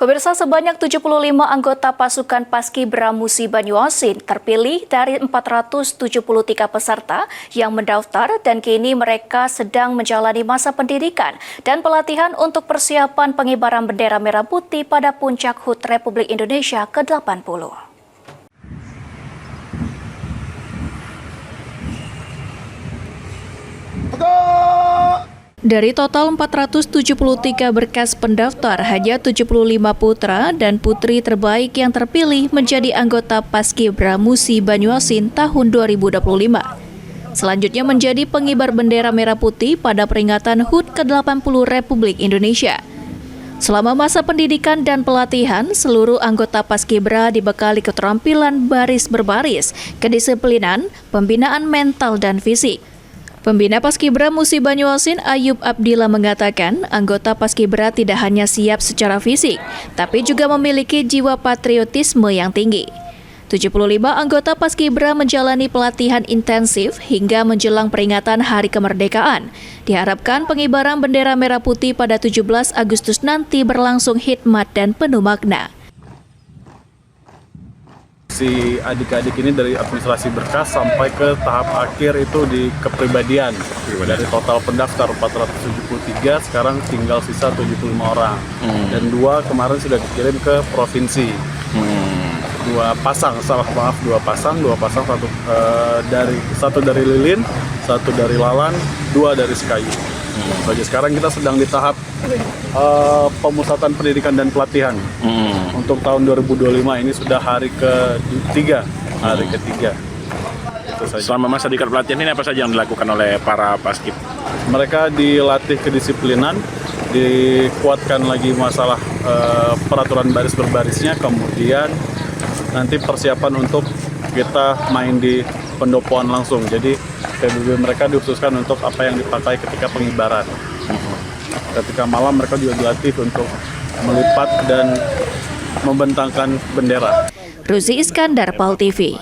Pemirsa, sebanyak 75 anggota pasukan Paskibra Musi Banyuasin terpilih dari 473 peserta yang mendaftar dan kini mereka sedang menjalani masa pendidikan dan pelatihan untuk persiapan pengibaran bendera merah putih pada puncak HUT Republik Indonesia ke-80. Dari total 473 berkas pendaftar, hanya 75 putra dan putri terbaik yang terpilih menjadi anggota Paskibra Musi Banyuasin tahun 2025. Selanjutnya menjadi pengibar bendera merah putih pada peringatan HUT ke-80 Republik Indonesia. Selama masa pendidikan dan pelatihan, seluruh anggota Paskibra dibekali keterampilan baris berbaris, kedisiplinan, pembinaan mental dan fisik. Pembina Paskibra Musi Banyuasin Ayub Abdillah mengatakan, anggota Paskibra tidak hanya siap secara fisik, tapi juga memiliki jiwa patriotisme yang tinggi. 75 anggota Paskibra menjalani pelatihan intensif hingga menjelang peringatan Hari Kemerdekaan. Diharapkan pengibaran bendera merah putih pada 17 Agustus nanti berlangsung hikmat dan penuh makna. Si adik-adik ini dari administrasi berkas sampai ke tahap akhir itu di kepribadian. Dari total pendaftar 473, sekarang tinggal sisa 75 orang. Dan 2 kemarin sudah dikirim ke provinsi. 2 pasang, satu dari Lilin, 1 dari Lalan, 2 dari Sekayu. Jadi sekarang kita sedang di tahap pemusatan pendidikan dan pelatihan. Untuk tahun 2025 ini sudah hari ketiga. Selama masa diklat pelatihan ini apa saja yang dilakukan oleh para paskib? Mereka dilatih kedisiplinan, dikuatkan lagi masalah peraturan baris berbarisnya, kemudian nanti persiapan untuk kita main di pendopoan langsung. Jadi PBB mereka dikhususkan untuk apa yang dipakai ketika pengibaran. Ketika malam mereka juga dilatih untuk melipat dan membentangkan bendera. Ruzi Iskandar, PAL TV.